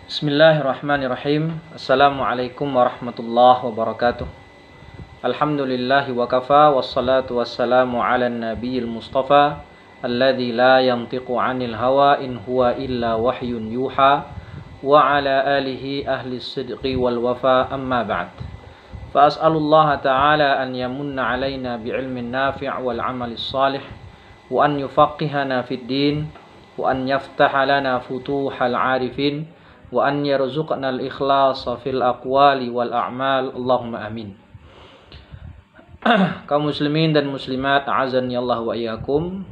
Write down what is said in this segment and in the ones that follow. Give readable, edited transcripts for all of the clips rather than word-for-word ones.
Bismillahirrahmanirrahim. Assalamualaikum warahmatullahi wabarakatuh. Alhamdulillahi wa kafa, wassalatu wassalamu ala nabiyil mustafa alladzi la yantiqu 'anil hawa in huwa illa wahyun yuha wa ala alihi ahli sidqi wal wafa, amma ba'd. Fa as'alullaha ta'ala an yamunna 'alaina bi'ilmin nafi' wal 'amalis salih wa an yufaqqihana fid din wa an yaftaha lana futuhal 'arifin wa an yarzuqna al-ikhlasa fil aqwali wal a'mal, Allahumma amin. Kaum muslimin dan muslimat, a'azani Allah wa iyyakum.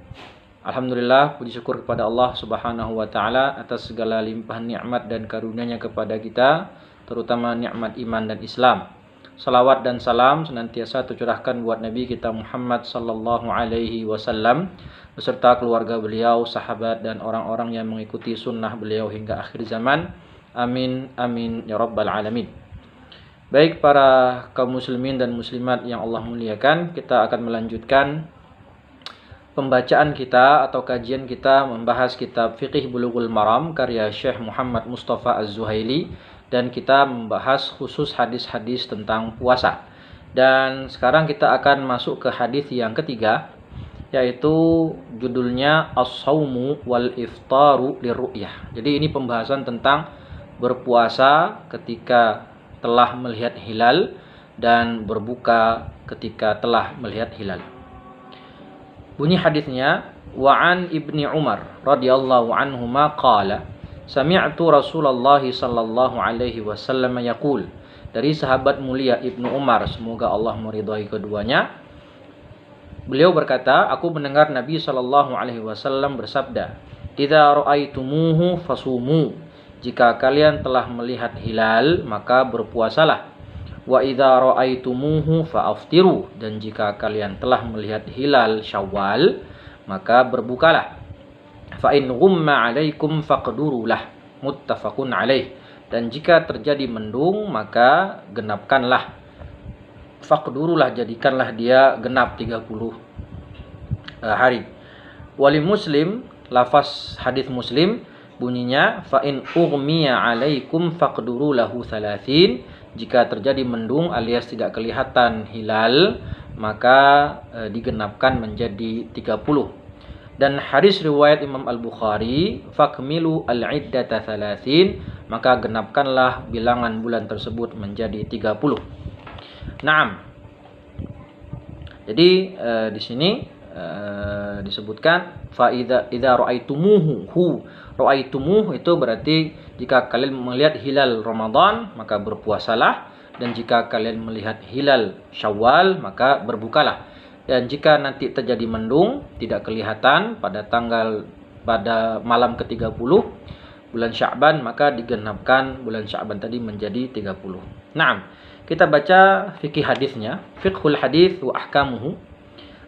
Alhamdulillah, puji syukur kepada Allah Subhanahu wa taala atas segala limpahan nikmat dan karunia-Nya kepada kita, terutama nikmat iman dan Islam. Salawat dan salam senantiasa tercurahkan buat Nabi kita Muhammad sallallahu alaihi wasallam beserta keluarga beliau, sahabat dan orang-orang yang mengikuti sunnah beliau hingga akhir zaman. Amin, amin, ya rabbal alamin. Baik para kaum muslimin dan muslimat yang Allah muliakan, kita akan melanjutkan pembacaan kita atau kajian kita membahas kitab Fiqih Bulughul Maram karya Syekh Muhammad Mustafa Az-Zuhaili, dan kita membahas khusus hadis-hadis tentang puasa. Dan sekarang kita akan masuk ke hadis yang ketiga, yaitu judulnya As-Saumu wal Iftaru Lirru'yah. Jadi ini pembahasan tentang berpuasa ketika telah melihat hilal dan berbuka ketika telah melihat hilal. Bunyi hadisnya, wa an Ibni Umar radhiyallahu anhuma qala sami'tu Rasulullah sallallahu alaihi wasallam yaqul. Dari sahabat mulia Ibnu Umar, semoga Allah meridhai keduanya, beliau berkata, aku mendengar Nabi sallallahu alaihi wasallam bersabda, idza ra'aitumuhu fasumu. Jika kalian telah melihat hilal, maka berpuasalah. Wa idza ra'aitumuhu fa'aftiru. Dan jika kalian telah melihat hilal Syawal, maka berbukalah. Fa in ghumma 'alaikum faqdurulah. Muttafaqun 'alaih. Dan jika terjadi mendung, maka genapkanlah. Faqdurulah, jadikanlah dia genap 30 hari. Wali Muslim, lafaz hadis Muslim bunyinya, fa in ughmiya 'alaikum faqduru lahu 30. Jika terjadi mendung alias tidak kelihatan hilal, maka digenapkan menjadi 30. Dan hadis riwayat Imam Al-Bukhari, fakmilu al-iddata 30, maka genapkanlah bilangan bulan tersebut menjadi 30. Naam. Jadi di sini disebutkan fa idza ra'aitumuhu, ra'aitumuh itu berarti jika kalian melihat hilal Ramadan maka berpuasalah, dan jika kalian melihat hilal Syawal maka berbukalah. Dan jika nanti terjadi mendung tidak kelihatan pada malam ke-30 bulan Sya'ban, maka digenapkan bulan Sya'ban tadi menjadi 30. Naam, kita baca fikih hadisnya, fiqhul hadis wa ahkamuhu.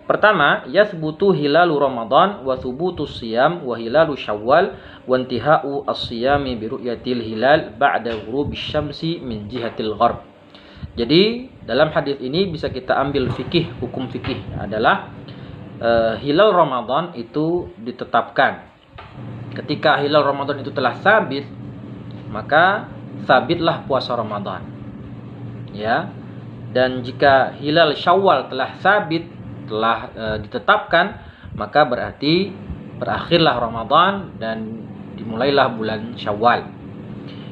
Pertama, yathbutu hilalu Ramadan wa thubutus siyam wa hilalu Syawal wa intihau as-siyami bi ru'yatil hilal ba'da ghurubisy syamsi min jihatil gharb. Jadi, dalam hadis ini bisa kita ambil fikih, hukum fikih adalah hilal Ramadan itu ditetapkan. Ketika hilal Ramadan itu telah sabit, maka sabitlah puasa Ramadan. Ya. Dan jika hilal Syawal telah sabit, telah ditetapkan, maka berarti berakhirlah Ramadan dan dimulailah bulan Syawal.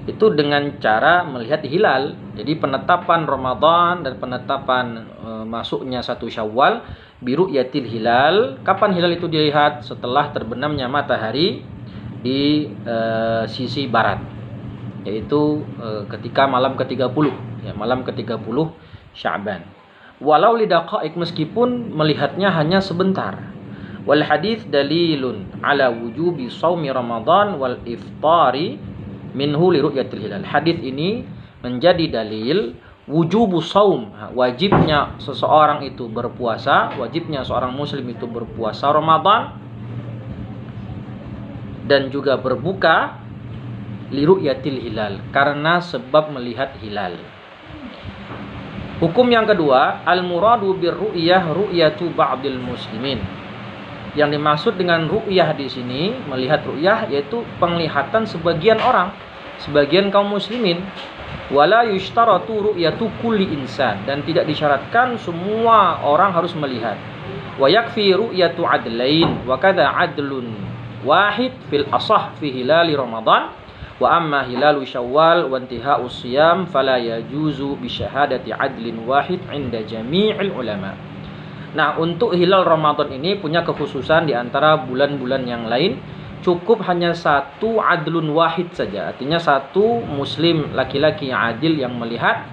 Itu dengan cara melihat hilal. Jadi penetapan Ramadan dan penetapan masuknya 1 Syawal biru yatil hilal. Kapan hilal itu dilihat? Setelah terbenamnya matahari di sisi barat, yaitu ketika malam ke-30, ya, malam ke-30 Sya'ban. Walau lidaqaik, meskipun melihatnya hanya sebentar. Wal hadis dalilun ala wujubi shaumi Ramadan wal iftari minhu li ru'yatil hilal. Hadis ini menjadi dalil wujubu shaum, wajibnya seseorang itu berpuasa, wajibnya seorang muslim itu berpuasa Ramadan dan juga berbuka li ru'yatil hilal, karena sebab melihat hilal. Hukum yang kedua, al-muradu bir-ru'yah ru'yatu ba'dil muslimin. Yang dimaksud dengan ru'yah di sini, melihat ru'yah, yaitu penglihatan sebagian orang. sebagian kaum muslimin. Wala yushtaratu ru'yatu kulli insan, dan tidak disyaratkan semua orang harus melihat. Wa yakfi ru'yatu adlain wa kadza adlun wahid fil asah fi hilali Ramadan wa amma hilalu Syawal wa intihau siyam fala yajuzu bi syahadati adlin wahid 'inda jami'il ulama. Nah, untuk hilal Ramadan ini punya kekhususan di antara bulan-bulan yang lain. Cukup hanya satu adlun wahid saja, artinya satu muslim laki-laki yang adil yang melihat,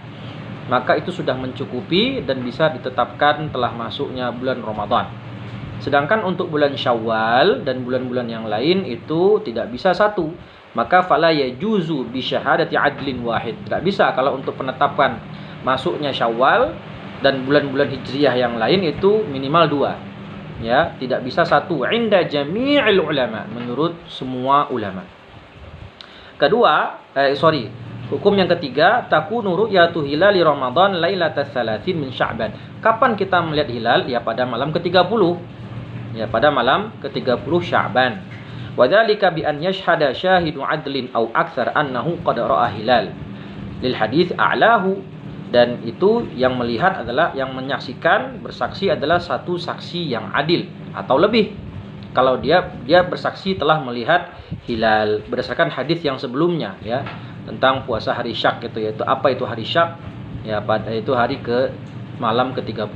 maka itu sudah mencukupi dan bisa ditetapkan telah masuknya bulan Ramadan. Sedangkan untuk bulan Syawal dan bulan-bulan yang lain itu tidak bisa satu, maka fala yajuzu bi syahadati adlin wahid. Tidak bisa kalau untuk penetapan masuknya Syawal dan bulan-bulan Hijriah yang lain itu minimal 2. Ya, tidak bisa satu, inda jami'il ulama, menurut semua ulama. Hukum yang ketiga, takunu ru'yatu hilali Ramadan lailatal thalathin min Sya'ban. Kapan kita melihat hilal? Ya pada malam ke-30. Ya pada malam ke-30 Sya'ban. Wa dzalika bi an yashhada syahidu adlin aw aktsar annahu qad ra'a hilal. Lil hadits a'lahu. Dan itu yang melihat adalah, yang menyaksikan, bersaksi adalah satu saksi yang adil atau lebih. Kalau dia bersaksi telah melihat hilal berdasarkan hadis yang sebelumnya ya, tentang puasa hari Syak itu, yaitu apa itu hari Syak? Ya, itu hari ke malam ke-30,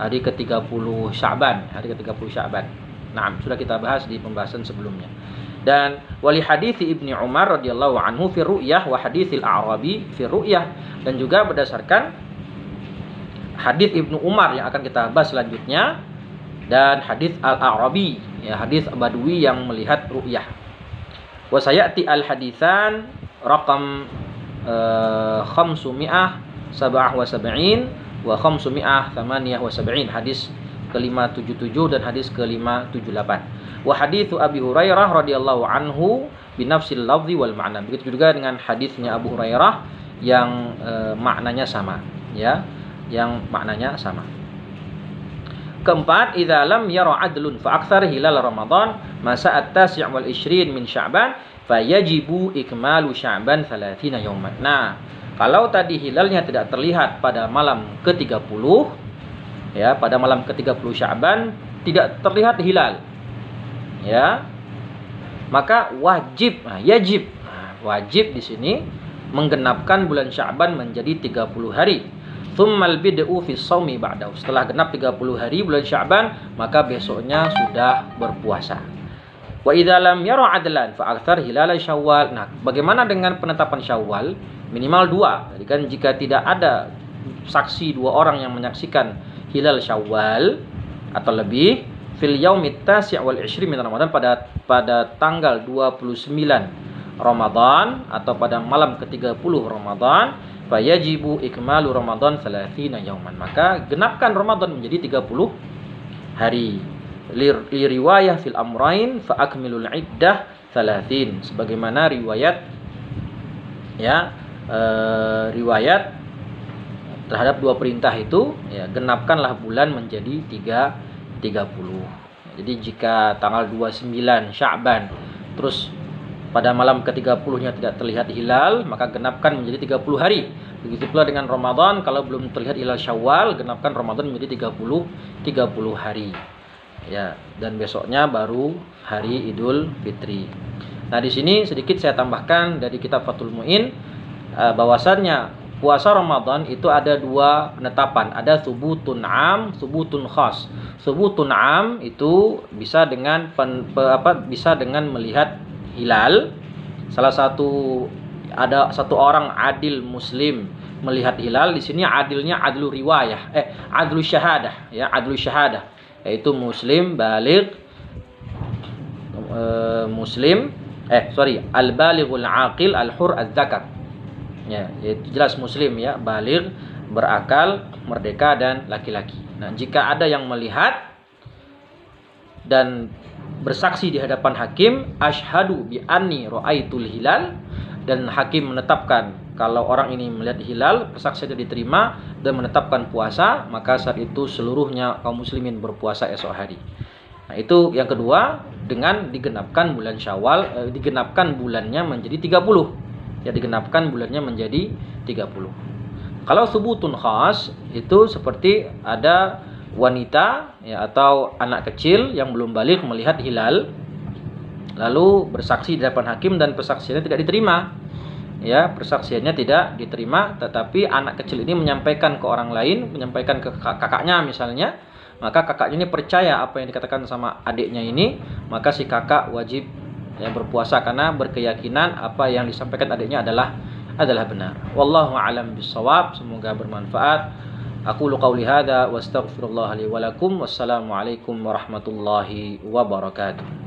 hari ke-30 Sya'ban, hari ke-30 Sya'ban. Nah, sudah kita bahas di pembahasan sebelumnya. Dan wali hadits Ibnu Umar radhiyallahu anhu fi ru'yah wa haditsil A'rabi fi ru'yah, dan juga berdasarkan hadits Ibnu Umar yang akan kita bahas selanjutnya, dan hadits Al-A'rabi, ya hadits Badui yang melihat ru'yah. Wa sayati al-haditsan raqam 577 wa 578, hadis ke-577 dan hadis ke-578. Wa haditsu Abi Hurairah radhiyallahu anhu binafsil lafzi wal ma'na. Begitu juga dengan hadisnya Abu Hurairah yang maknanya sama, ya, yang maknanya sama. Keempat, idza lam yara adlun fa aktsar hilal Ramadan masa at-tasi' wal 20 min Sya'ban fa yajibu ikmalu Sya'ban 30 yauman. Nah, kalau tadi hilalnya tidak terlihat pada malam ke-30, ya, pada malam ke-30 Sya'ban tidak terlihat hilal, ya, maka wajib, wajib di sini menggenapkan bulan Sya'ban menjadi 30 hari. Tsummal bid'u fi shaumi ba'dahu. Setelah genap 30 hari bulan Sya'ban, maka besoknya sudah berpuasa. Wa idza lam yara adlan fa aktsar hilal Syawal. Nah, bagaimana dengan penetapan Syawal? Minimal 2. Jadi kan jika tidak ada saksi 2 orang yang menyaksikan hilal Syawal atau lebih, fil yaumit tasi' wal 20 min Ramadan, pada tanggal 29 Ramadan atau pada malam ke-30 Ramadan, fa yajibu ikmalu Ramadan 30 yauman. Maka genapkan Ramadan menjadi 30 hari. Li riwayah fil amrain fa akmilul iddah 30. Sebagaimana riwayat, ya, riwayat terhadap 2 perintah itu, ya, genapkanlah bulan menjadi 30. Jadi jika tanggal 29 Sya'ban terus pada malam ke-30-nya tidak terlihat hilal, maka genapkan menjadi 30 hari. Begitu pula dengan Ramadan, kalau belum terlihat hilal Syawal, genapkan Ramadan menjadi 30 hari. Ya, dan besoknya baru hari Idul Fitri. Nah, di sini sedikit saya tambahkan dari kitab Fathul Mu'in, bahwasannya puasa Ramadan itu ada 2 penetapan, ada subutun am, subutun khas. Subutun am itu bisa dengan bisa dengan melihat hilal. Salah satu, ada satu orang adil muslim melihat hilal. Di sini adilnya adlu riwayah, adlu syahadah, ya, adlu syahadah, yaitu muslim baligh, al-balighul aqil al-hur az-zakar. Ya, yaitu jelas muslim, ya, baligh, berakal, merdeka dan laki-laki. Nah, jika ada yang melihat dan bersaksi di hadapan hakim, asyhadu bi anni ra'aitul hilal, dan hakim menetapkan kalau orang ini melihat hilal, persaksiannya diterima dan menetapkan puasa, maka saat itu seluruhnya kaum muslimin berpuasa esok hari. Nah, itu yang kedua, dengan digenapkan bulan Syawal, digenapkan bulannya menjadi 30. Ya, digenapkan bulannya menjadi 30. Kalau subutun khas itu seperti ada wanita ya atau anak kecil yang belum balik melihat hilal lalu bersaksi di hadapan hakim dan persaksiannya tidak diterima. Ya, persaksiannya tidak diterima, tetapi anak kecil ini menyampaikan ke orang lain, menyampaikan ke kakaknya misalnya, maka kakaknya ini percaya apa yang dikatakan sama adiknya ini, maka si kakak wajib yang berpuasa karena berkeyakinan apa yang disampaikan adiknya adalah benar. Wallahu a'lam bishawab. Semoga bermanfaat. Aku qauli hadza wa astaghfirullah li wa lakum. Wassalamualaikum warahmatullahi wabarakatuh.